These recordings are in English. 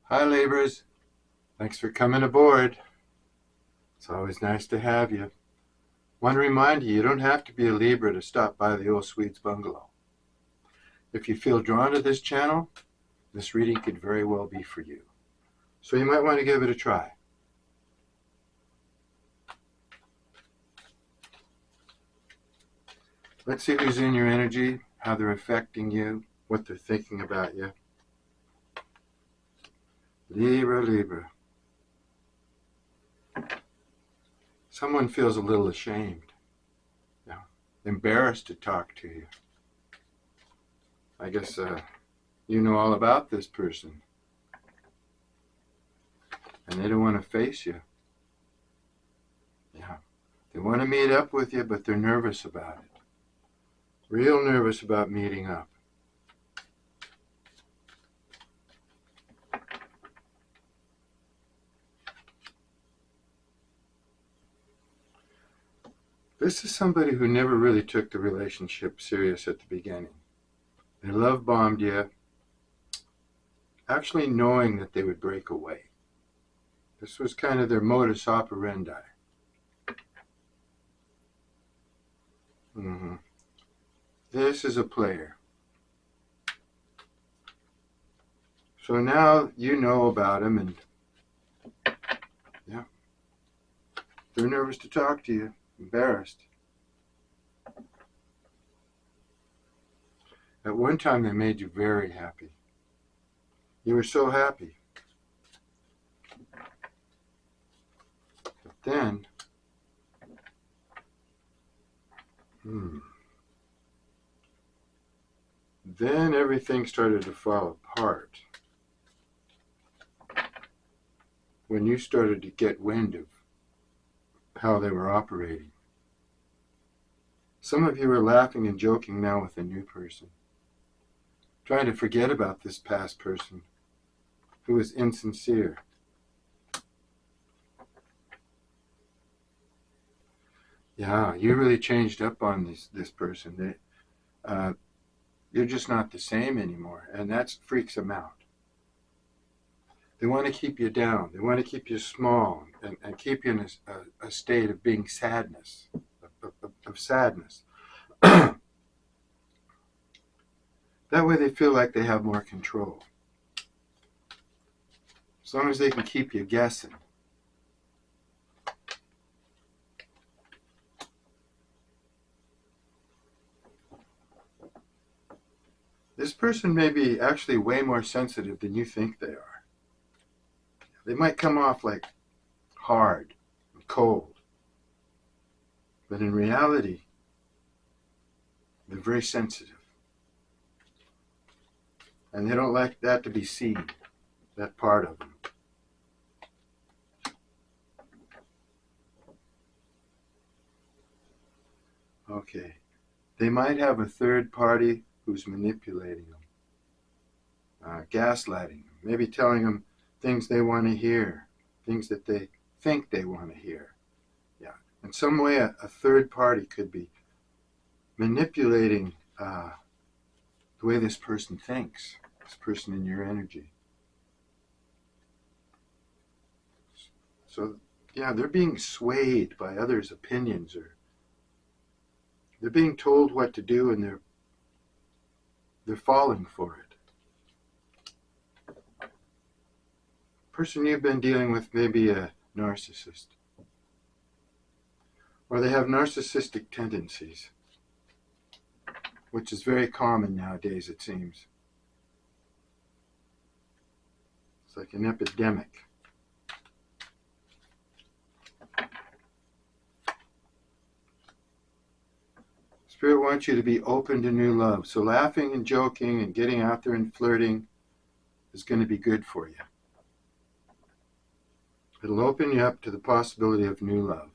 Hi, Libras. Thanks for coming aboard. It's always nice to have you. Want to remind you, you don't have to be a Libra to stop by the old Swedes bungalow. If you feel drawn to this channel, this reading could very well be for you. So you might want to give it a try. Let's see who's in your energy, how they're affecting you, what they're thinking about you. Libra, Libra. Someone feels a little ashamed, embarrassed to talk to you. I guess you know all about this person, and they don't want to face you. Yeah, they want to meet up with you, but they're nervous about it. Real nervous about meeting up. This is somebody who never really took the relationship serious at the beginning. They love bombed you, actually knowing that they would break away. This was kind of their modus operandi. This is a player. So now you know about him, and yeah, they're nervous to talk to you, embarrassed. At one time, they made you very happy. You were so happy. But then, then everything started to fall apart. When you started to get wind of how they were operating. Some of you are laughing and joking now with a new person, trying to forget about this past person who was insincere. Yeah, you really changed up on this person. You're just not the same anymore, and that freaks them out. They want to keep you down. They want to keep you small and keep you in a state of being sadness, of sadness. That way they feel like they have more control. As long as they can keep you guessing. This person may be actually way more sensitive than you think they are. They might come off like hard and cold, but in reality, they're very sensitive. And they don't like that to be seen, that part of them. Okay. They might have a third party who's manipulating them, gaslighting them, maybe telling them things they want to hear, things that they think they want to hear. Yeah. In some way, a third party could be manipulating the way this person thinks, this person in your energy. So, yeah, they're being swayed by others' opinions, or they're being told what to do, and they're falling for it. Person you've been dealing with may be a narcissist, or they have narcissistic tendencies, which is very common nowadays, it seems. It's like an epidemic. Spirit wants you to be open to new love. So laughing and joking and getting out there and flirting is going to be good for you. It'll open you up to the possibility of new love.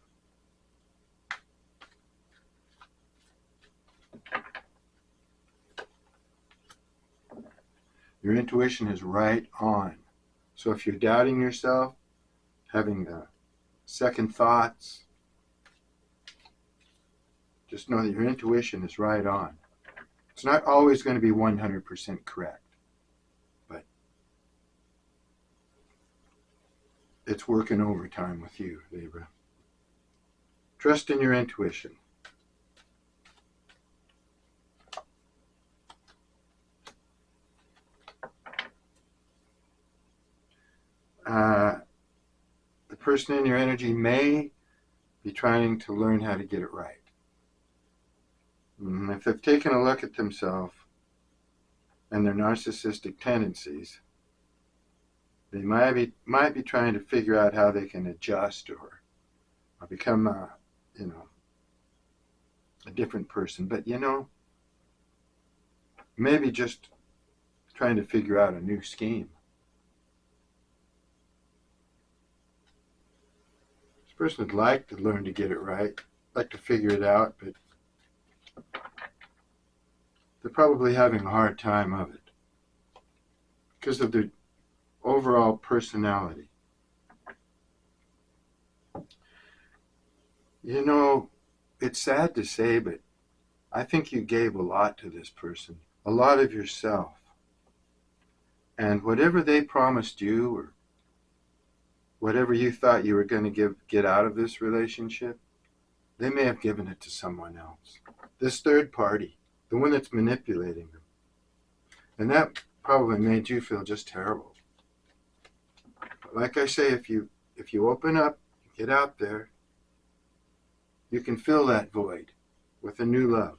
Your intuition is right on. So if you're doubting yourself, having second thoughts, just know that your intuition is right on. It's not always going to be 100% correct, but it's working overtime with you, Libra. Trust in your intuition. The person in your energy may be trying to learn how to get it right. If they've taken a look at themselves and their narcissistic tendencies, they might be trying to figure out how they can adjust or become a different person. But maybe just trying to figure out a new scheme. This person would like to learn to get it right, like to figure it out, but they're probably having a hard time of it because of their overall personality. It's sad to say, but I think you gave a lot to this person, a lot of yourself. And whatever they promised you or whatever you thought you were going to get out of this relationship, they may have given it to someone else. This third party, the one that's manipulating them. And that probably made you feel just terrible. But like I say, if you open up, get out there, you can fill that void with a new love.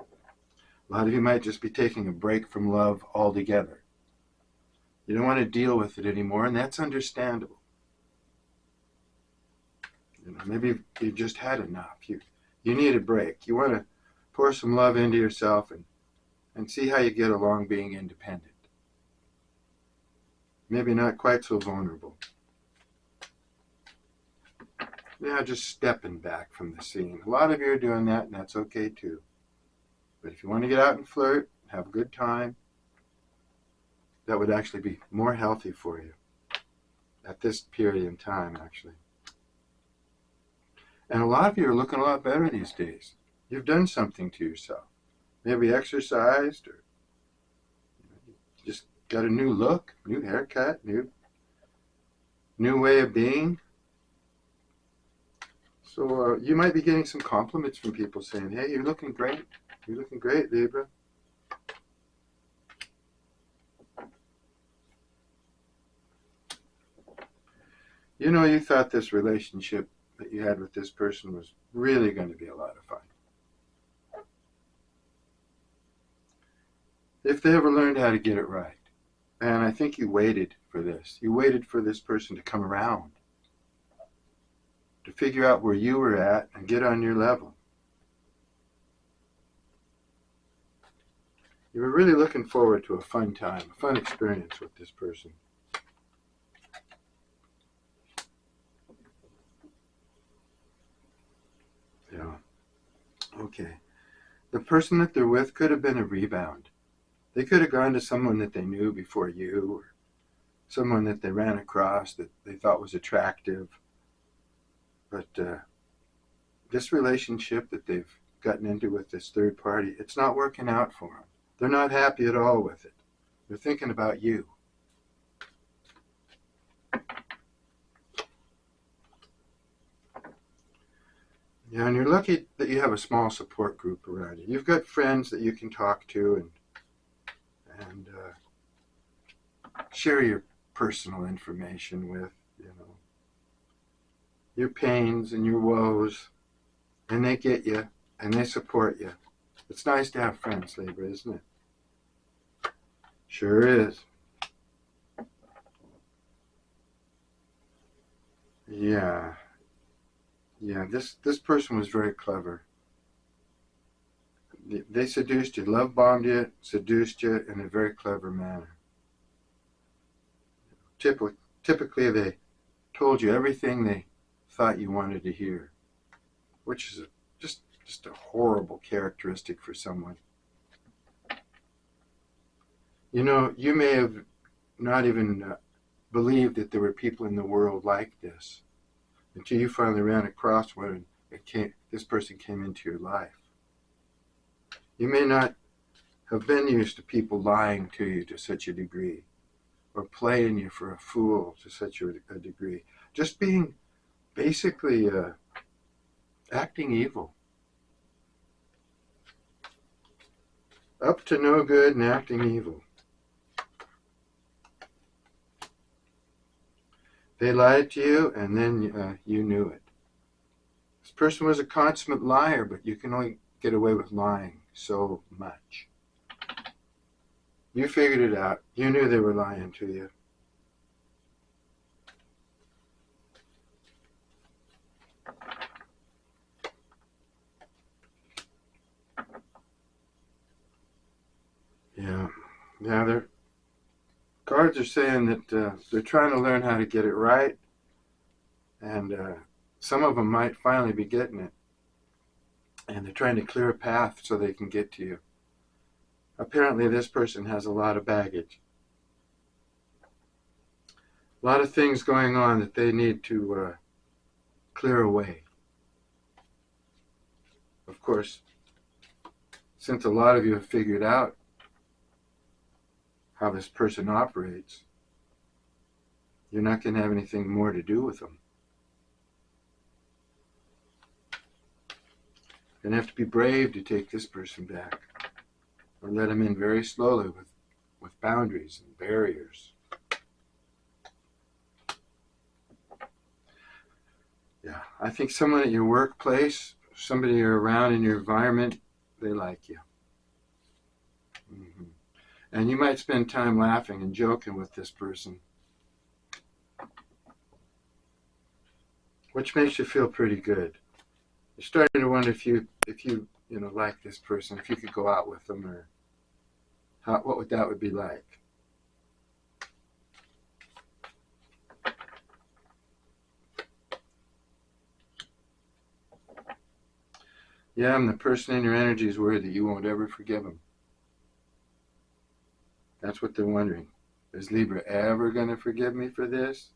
A lot of you might just be taking a break from love altogether. You don't want to deal with it anymore, and that's understandable. Maybe you've just had enough. You need a break. You want to pour some love into yourself and see how you get along being independent. Maybe not quite so vulnerable. Just stepping back from the scene. A lot of you are doing that, and that's okay too. But if you want to get out and flirt, have a good time, that would actually be more healthy for you at this period in time, actually. And a lot of you are looking a lot better these days. You've done something to yourself. Maybe exercised, or just got a new look, new haircut, new way of being. So you might be getting some compliments from people saying, hey, you're looking great. You're looking great, Libra. You thought this relationship that you had with this person was really going to be a lot of fun. If they ever learned how to get it right. And I think you waited for this. You waited for this person to come around, to figure out where you were at and get on your level. You were really looking forward to a fun time, a fun experience with this person. Yeah. Okay. The person that they're with could have been a rebound. They could have gone to someone that they knew before you, or someone that they ran across that they thought was attractive. But this relationship that they've gotten into with this third party, it's not working out for them. They're not happy at all with it. They're thinking about you. Yeah, and you're lucky that you have a small support group around you. You've got friends that you can talk to and share your personal information with, your pains and your woes, and they get you and they support you. It's nice to have friends, Libra, isn't it? Sure is. Yeah, this person was very clever. They seduced you, love bombed you, seduced you in a very clever manner. Typically they told you everything they thought you wanted to hear, which is just a horrible characteristic for someone. You may have not even believed that there were people in the world like this until you finally ran across one and this person came into your life. You may not have been used to people lying to you to such a degree, or playing you for a fool to such a degree. Just being basically acting evil. Up to no good and acting evil. They lied to you, and then you knew it. This person was a consummate liar, but you can only get away with lying so much. You figured it out. You knew they were lying to you. Yeah, their cards are saying that they're trying to learn how to get it right, and some of them might finally be getting it, and they're trying to clear a path so they can get to you. Apparently this person has a lot of baggage, a lot of things going on that they need to clear away. Of course, since a lot of you have figured out how this person operates, you're not going to have anything more to do with them. You're going to have to be brave to take this person back, or let them in very slowly with boundaries and barriers. Yeah, I think someone at your workplace, somebody you're around in your environment, they like you. Mm-hmm. And you might spend time laughing and joking with this person, which makes you feel pretty good. You're starting to wonder if you like this person, if you could go out with them, or what would that be like. Yeah, and the person in your energy is worried that you won't ever forgive them. That's what they're wondering. Is Libra ever going to forgive me for this?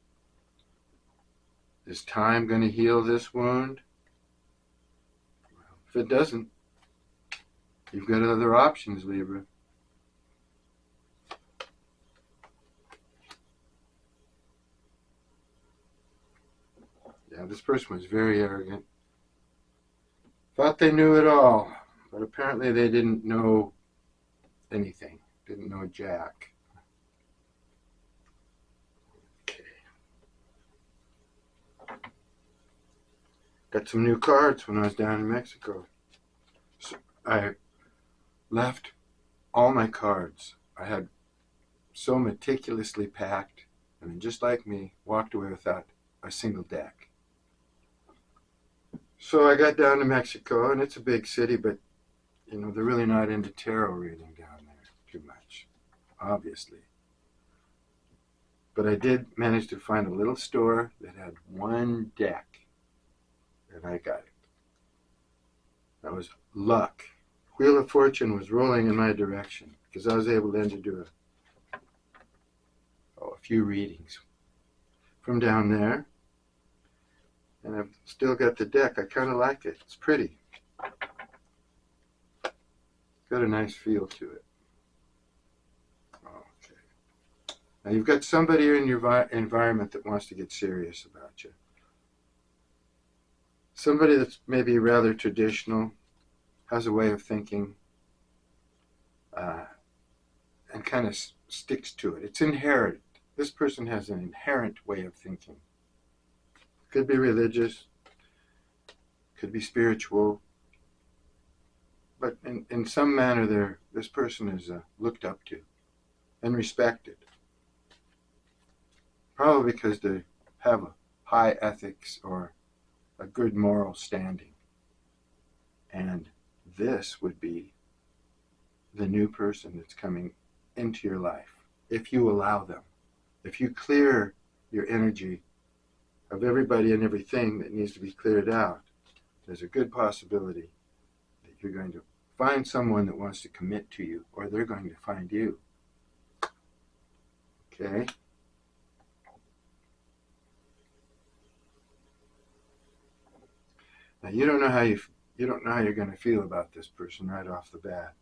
Is time going to heal this wound? Well, if it doesn't, you've got other options, Libra. Yeah, this person was very arrogant. Thought they knew it all, but apparently they didn't know anything. Didn't know jack. Okay. Got some new cards when I was down in Mexico. So I left all my cards. I had so meticulously packed, and then just like me, walked away without a single deck. So I got down to Mexico, and it's a big city, but they're really not into tarot reading down there too much, obviously. But I did manage to find a little store that had one deck, and I got it. That was luck. Wheel of Fortune was rolling in my direction, because I was able then to do a few readings from down there. And I've still got the deck. I kind of like it. It's pretty. Got a nice feel to it. Okay. Now you've got somebody in your environment that wants to get serious about you. Somebody that's maybe rather traditional, has a way of thinking, and kind of sticks to it. It's inherent. This person has an inherent way of thinking. Could be religious, could be spiritual, but in some manner this person is looked up to and respected. Probably because they have a high ethics or a good moral standing. And this would be the new person that's coming into your life, if you allow them. If you clear your energy of everybody and everything that needs to be cleared out, there's a good possibility that you're going to find someone that wants to commit to you, or they're going to find you. Okay? Now you don't know how you're going to feel about this person right off the bat.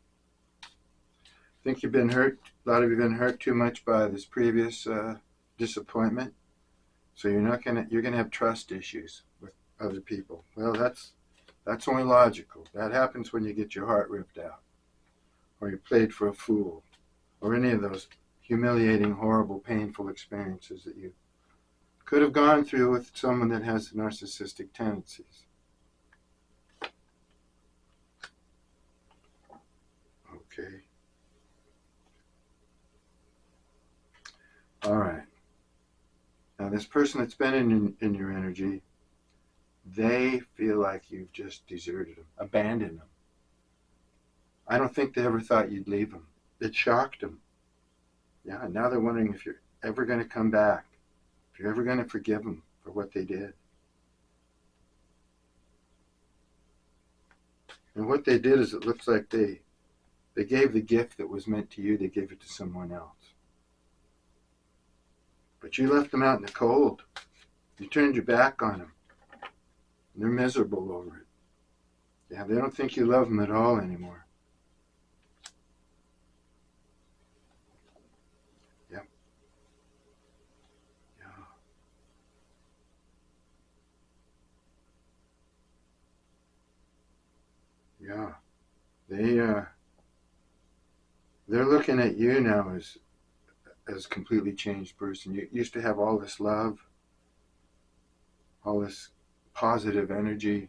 Think you've been hurt? A lot of you have been hurt too much by this previous disappointment, so you're gonna have trust issues with other people. Well, that's only logical. That happens when you get your heart ripped out, or you're played for a fool, or any of those humiliating, horrible, painful experiences that you could have gone through with someone that has narcissistic tendencies. Okay. All right. Now, this person that's been in your energy, they feel like you've just deserted them, abandoned them. I don't think they ever thought you'd leave them. It shocked them. Yeah, and now they're wondering if you're ever going to come back, if you're ever going to forgive them for what they did. And what they did is, it looks like they gave the gift that was meant to you, they gave it to someone else. But you left them out in the cold. You turned your back on them. And they're miserable over it. Yeah, they don't think you love them at all anymore. Yeah. Yeah. Yeah. They're looking at you now as a completely changed person. You used to have all this love, all this positive energy,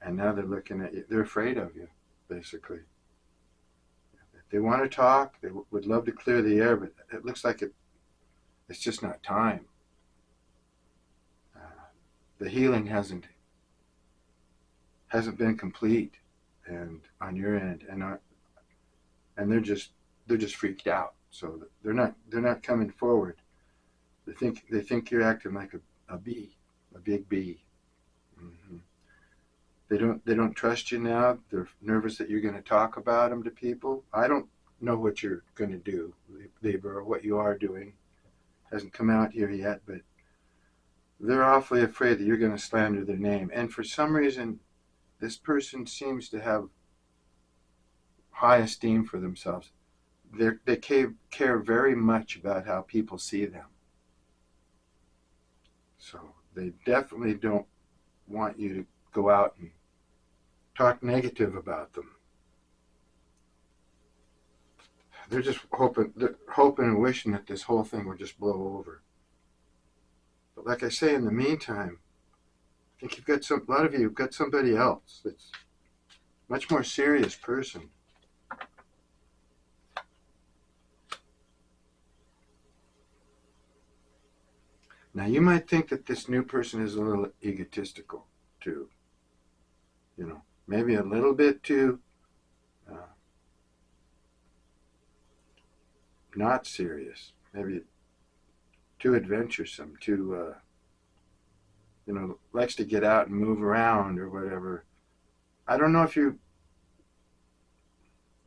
and now they're looking at you. They're afraid of you, basically. They want to talk. They would love to clear the air, but it looks like it's just not time. The healing hasn't been complete, and on your end, and they're just freaked out. So they're not coming forward. They think you're acting like a bee, a big bee. Mm-hmm. They don't trust you now. They're nervous that you're going to talk about them to people. I don't know what you're going to do, Libra, or what you are doing. Hasn't come out here yet, but they're awfully afraid that you're going to slander their name. And for some reason, this person seems to have high esteem for themselves. They care very much about how people see them. So they definitely don't want you to go out and talk negative about them. They're just hoping and wishing that this whole thing would just blow over. But like I say, in the meantime, I think a lot of you have got somebody else that's a much more serious person. Now, you might think that this new person is a little egotistical, too. Maybe a little bit too not serious. Maybe too adventuresome, too, likes to get out and move around or whatever. I don't know if you're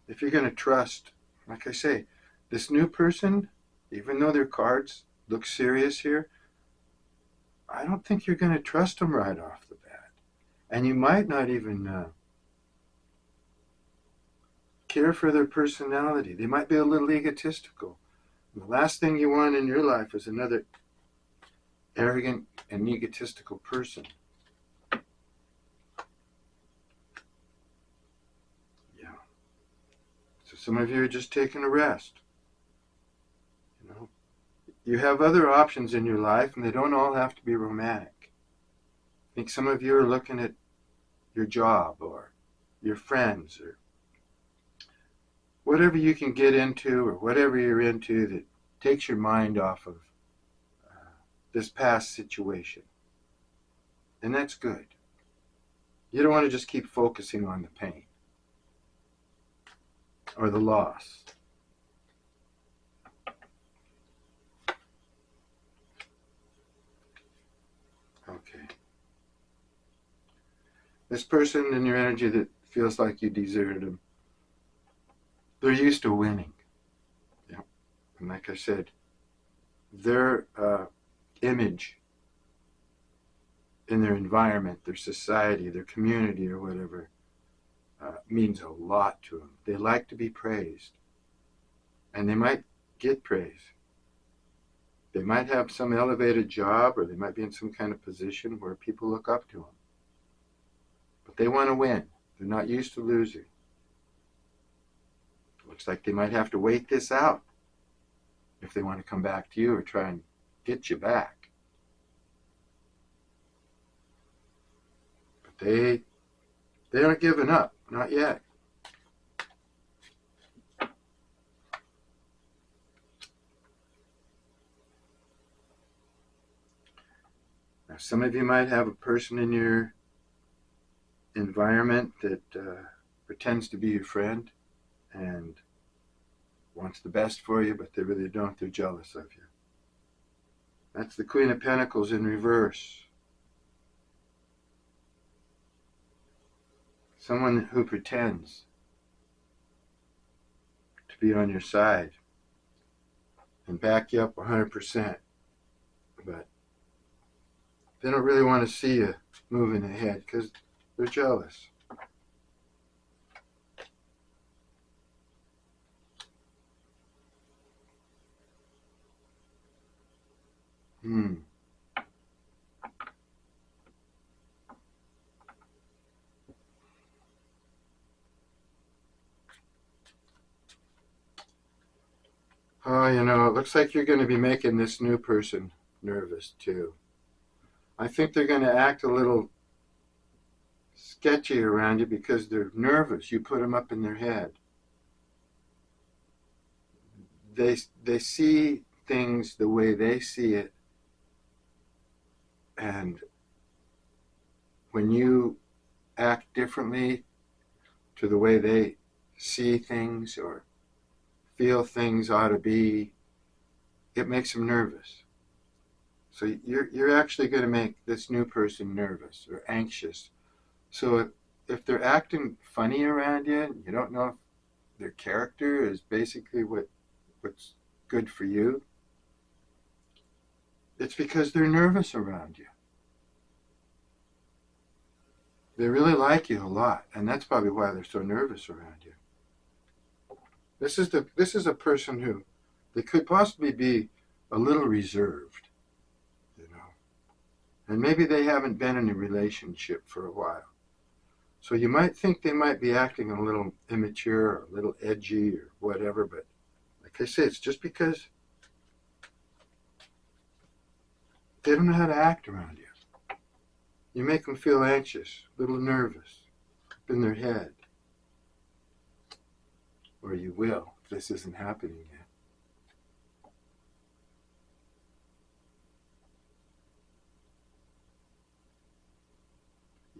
going to trust, like I say, this new person, even though their cards look serious here, I don't think you're going to trust them right off the bat. And you might not even care for their personality. They might be a little egotistical. And the last thing you want in your life is another arrogant and egotistical person. Yeah. So some of you are just taking a rest. You have other options in your life, and they don't all have to be romantic. I think some of you are looking at your job or your friends or whatever you can get into or whatever you're into that takes your mind off of this past situation. And that's good. You don't want to just keep focusing on the pain or the loss. Okay. This person in your energy that feels like you deserted them, they're used to winning. Yeah. And like I said, their image in their environment, their society, their community or whatever, means a lot to them. They like to be praised. and they might get praise. They might have some elevated job, or they might be in some kind of position where people look up to them. But they want to win. They're not used to losing. Looks like they might have to wait this out if they want to come back to you or try and get you back. But they aren't giving up, not yet. Now, some of you might have a person in your environment that pretends to be your friend and wants the best for you, but they really don't. They're jealous of you. That's the Queen of Pentacles in reverse. Someone who pretends to be on your side and back you up 100%, but they don't really want to see you moving ahead because they're jealous. Oh, it looks like you're going to be making this new person nervous too. I think they're going to act a little sketchy around you because they're nervous. You put them up in their head. They see things the way they see it, and when you act differently to the way they see things or feel things ought to be, it makes them nervous. So you're actually going to make this new person nervous or anxious. So if they're acting funny around you, you don't know if their character is basically what's good for you, it's because they're nervous around you. They really like you a lot, and that's probably why they're so nervous around you. This is a person who they could possibly be a little reserved, and maybe they haven't been in a relationship for a while. So you might think they might be acting a little immature or a little edgy or whatever, but like I say, it's just because they don't know how to act around you. You make them feel anxious, a little nervous, up in their head. Or you will, if this isn't happening yet.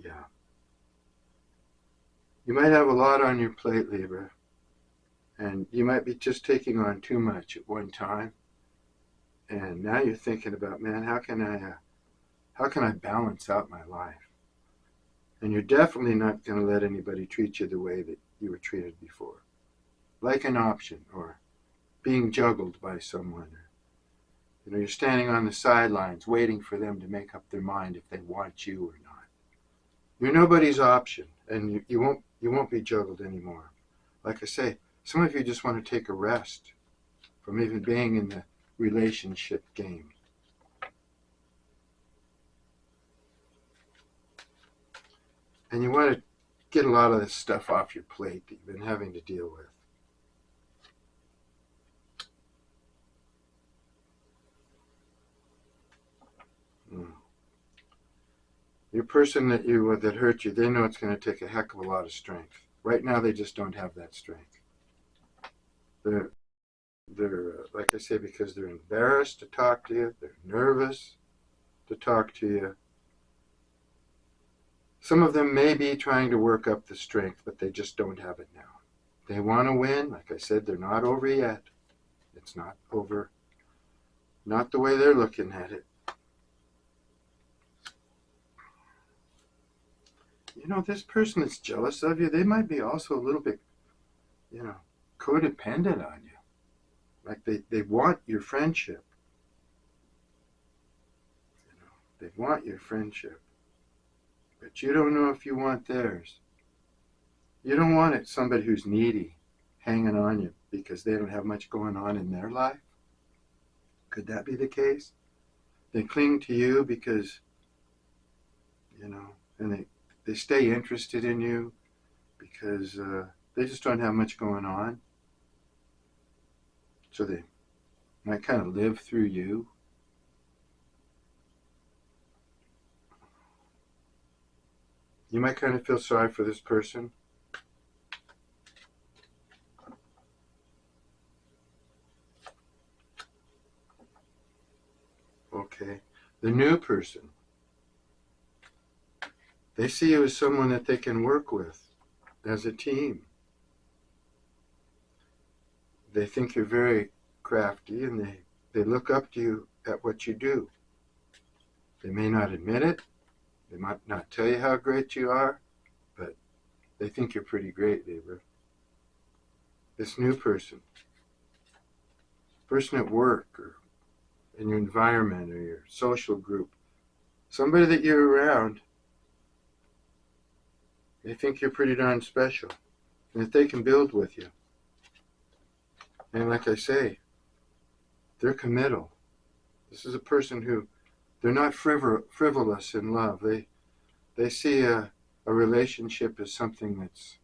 Yeah. You might have a lot on your plate, Libra, and you might be just taking on too much at one time. And now you're thinking about, man, how can I balance out my life? And you're definitely not going to let anybody treat you the way that you were treated before. Like an option, or being juggled by someone. You're standing on the sidelines waiting for them to make up their mind if they want you or not. You're nobody's option, and you won't be juggled anymore. Like I say, some of you just want to take a rest from even being in the relationship game. And you want to get a lot of this stuff off your plate that you've been having to deal with. Your person that hurt you, they know it's going to take a heck of a lot of strength. Right now, they just don't have that strength. They're like I say, because they're embarrassed to talk to you, they're nervous to talk to you. Some of them may be trying to work up the strength, but they just don't have it now. They want to win. Like I said, they're not over yet. It's not over. Not the way they're looking at it. This person that's jealous of you, they might be also a little bit, codependent on you. Like they want your friendship. They want your friendship. But you don't know if you want theirs. You don't want it somebody who's needy hanging on you because they don't have much going on in their life? Could that be the case? They cling to you because, and they stay interested in you because they just don't have much going on. So they might kind of live through you. You might kind of feel sorry for this person. Okay. The new person. They see you as someone that they can work with as a team. They think you're very crafty and they look up to you at what you do. They may not admit it. They might not tell you how great you are, but they think you're pretty great, Libra. This new person at work or in your environment or your social group, somebody that you're around, they think you're pretty darn special and that they can build with you. And like I say, they're committal. This is a person who, they're not frivolous in love. They see a relationship as something that's,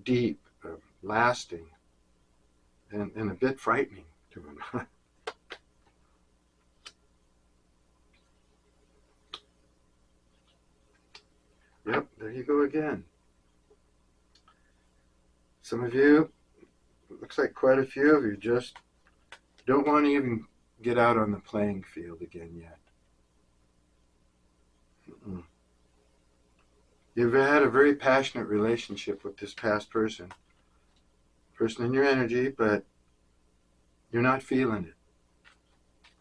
deep, lasting, and a bit frightening to them. Yep, there you go again. Some of you, looks like quite a few of you, just don't want to even get out on the playing field again yet. You've had a very passionate relationship with this past person in your energy, but you're not feeling it.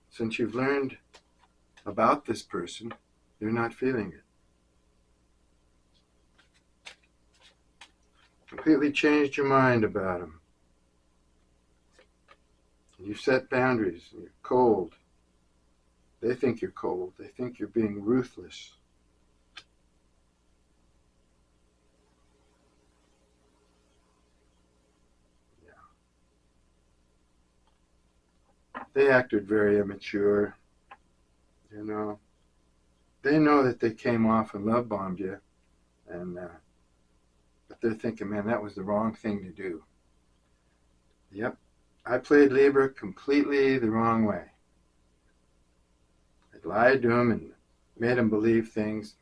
Since you've learned about this person, you're not feeling it. Completely changed your mind about him. You've set boundaries. You're cold. They think you're cold. They think you're being ruthless. They acted very immature, They know that they came off and love bombed you, and but they're thinking, man, that was the wrong thing to do. Yep, I played Libra completely the wrong way. I lied to him and made him believe things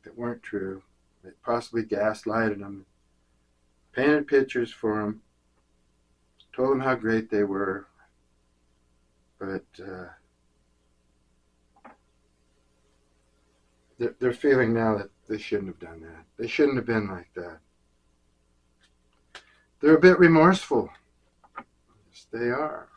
that weren't true. I possibly gaslighted him, painted pictures for him, told him how great they were, but they're feeling now that they shouldn't have done that. They shouldn't have been like that. They're a bit remorseful. Yes, they are.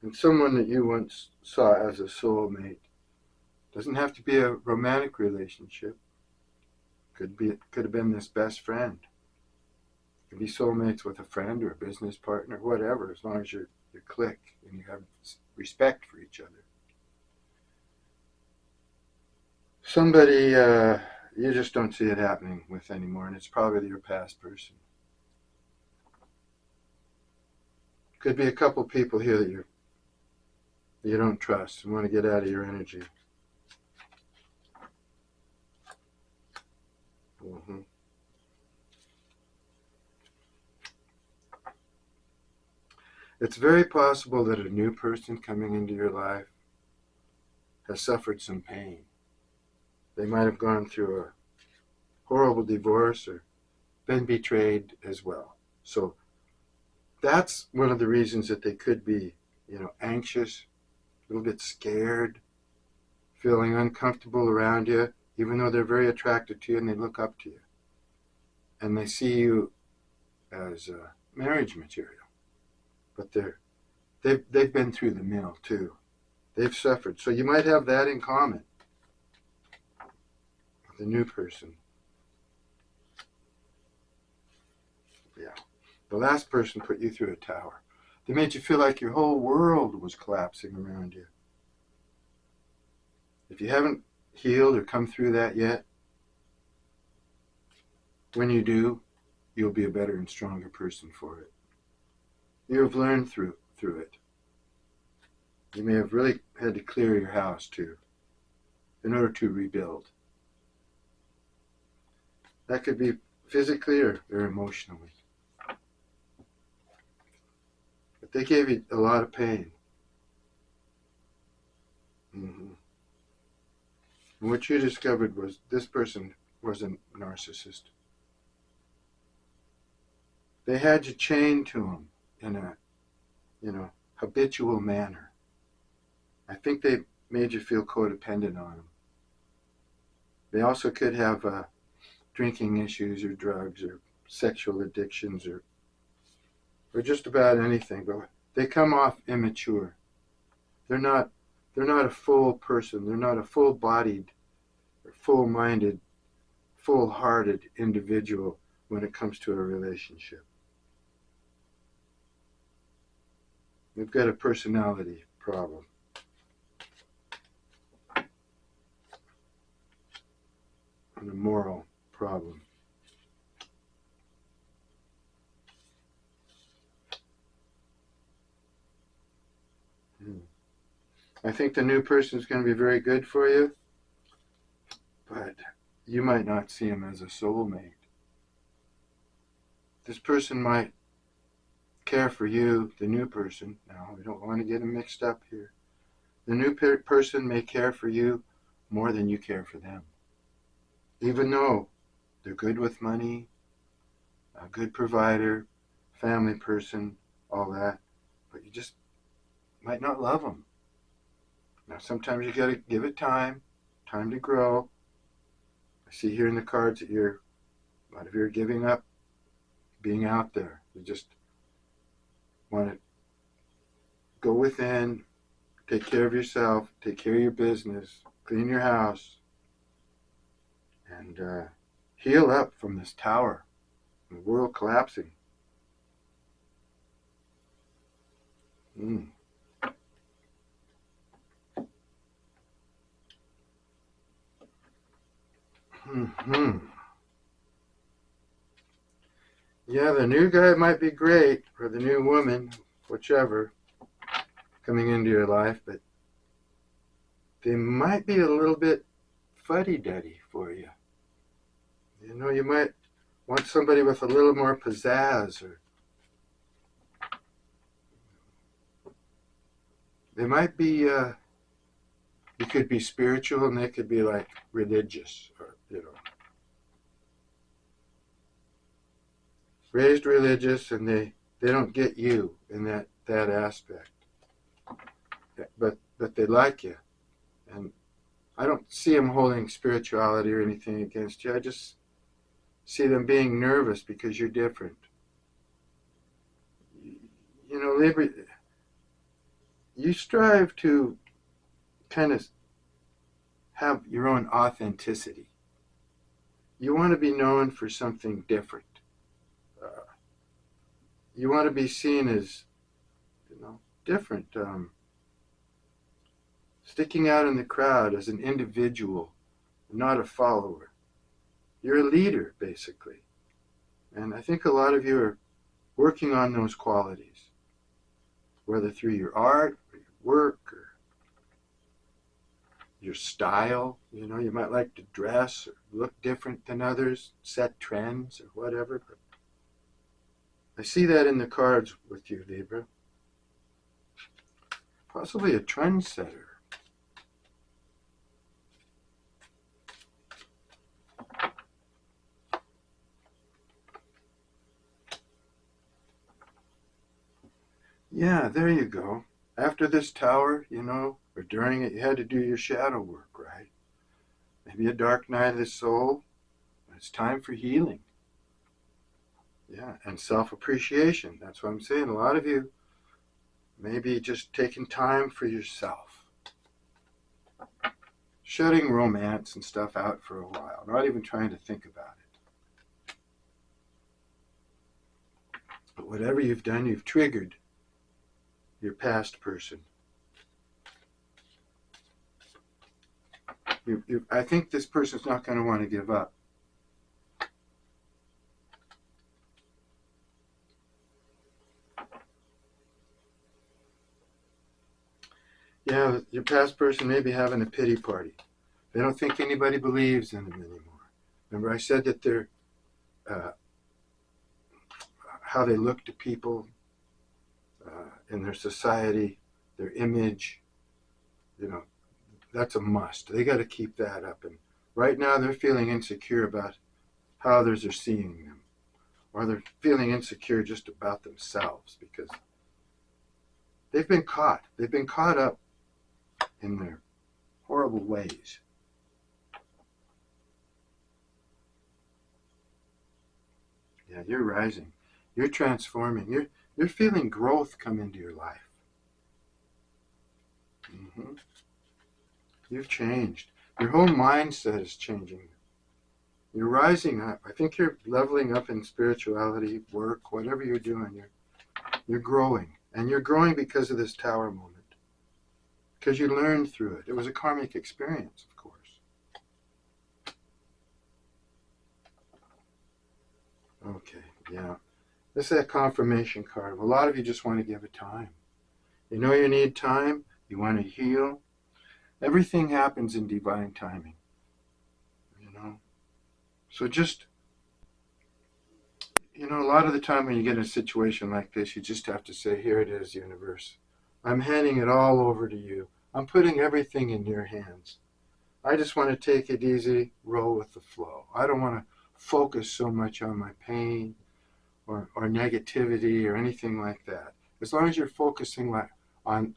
And someone that you once saw as a soulmate doesn't have to be a romantic relationship. Could have been this best friend. Could be soulmates with a friend or a business partner, whatever, as long as you click and you have respect for each other. Somebody you just don't see it happening with anymore, and it's probably your past person. Could be a couple people here that you don't trust and want to get out of your energy. Mm-hmm. It's very possible that a new person coming into your life has suffered some pain. They might have gone through a horrible divorce or been betrayed as well. So that's one of the reasons that they could be, anxious, a little bit scared, feeling uncomfortable around you, even though they're very attracted to you and they look up to you. And they see you as marriage material. But they've been through the mill too. They've suffered. So you might have that in common with the new person. Yeah. The last person put you through a tower. They made you feel like your whole world was collapsing around you. If you haven't healed or come through that yet, when you do, you'll be a better and stronger person for it. You have learned through it. You may have really had to clear your house too, in order to rebuild. That could be physically or emotionally. But they gave you a lot of pain. Mm-hmm. And what you discovered was this person was a narcissist. They had you chained to them in a, habitual manner. I think they made you feel codependent on them. They also could have drinking issues or drugs or sexual addictions or just about anything, but they come off immature. They're not a full person. They're not a full-bodied, or full-minded, full-hearted individual when it comes to a relationship. They've got a personality problem. And a moral problem. I think the new person is going to be very good for you, but you might not see him as a soulmate. This person might care for you, the new person. Now, we don't want to get them mixed up here. The new person may care for you more than you care for them. Even though they're good with money, a good provider, family person, all that, but you just might not love them. Now, sometimes you got to give it time to grow. I see here in the cards that a lot of you are giving up being out there. You just want to go within, take care of yourself, take care of your business, clean your house, and heal up from this tower, the world collapsing. Yeah, the new guy might be great, or the new woman, whichever, coming into your life, but they might be a little bit fuddy-duddy for you. You might want somebody with a little more pizzazz, or they might be, you could be spiritual and they could be like religious, or, raised religious, and they don't get you in that aspect. But they like you. And I don't see them holding spirituality or anything against you. I just see them being nervous because you're different. Libra, you strive to kind of have your own authenticity. You want to be known for something different. You want to be seen as, different. Sticking out in the crowd as an individual, not a follower. You're a leader, basically. And I think a lot of you are working on those qualities, whether through your art, or your work, or your style. You might like to dress or look different than others, set trends or whatever. But I see that in the cards with you, Libra. Possibly a trendsetter. Yeah, there you go. After this tower, or during it, you had to do your shadow work, right? Maybe a dark night of the soul. It's time for healing. Yeah, and self-appreciation. That's what I'm saying. A lot of you maybe just taking time for yourself. Shutting romance and stuff out for a while. Not even trying to think about it. But whatever you've done, you've triggered your past person. I think this person's not going to want to give up. Yeah, your past person may be having a pity party. They don't think anybody believes in them anymore. Remember I said that they're, how they look to people in their society, their image, that's a must. They got to keep that up. And right now they're feeling insecure about how others are seeing them. Or they're feeling insecure just about themselves because they've been caught. They've been caught up in their horrible ways. Yeah, you're rising. You're transforming. You're feeling growth come into your life. You've changed. Your whole mindset is changing. You're rising up. I think you're leveling up in spirituality, work, whatever you're doing. You're growing. And you're growing because of this tower moment. Because you learned through it. It was a karmic experience, of course. Okay, yeah. This is that confirmation card. A lot of you just want to give it time. You know you need time. You want to heal. Everything happens in divine timing. So just, a lot of the time when you get in a situation like this, you just have to say, here it is, universe. I'm handing it all over to you. I'm putting everything in your hands. I just want to take it easy, roll with the flow. I don't want to focus so much on my pain or negativity or anything like that. As long as you're focusing on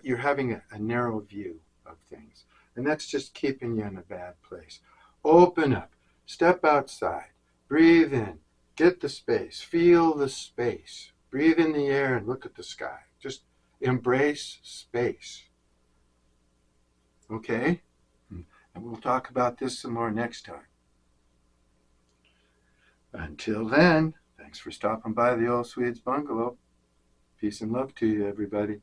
you're having a narrow view of things. And that's just keeping you in a bad place. Open up. Step outside. Breathe in. Get the space. Feel the space. Breathe in the air and look at the sky. Just embrace space. Okay? And we'll talk about this some more next time. Until then, thanks for stopping by the Old Swedes Bungalow. Peace and love to you, everybody.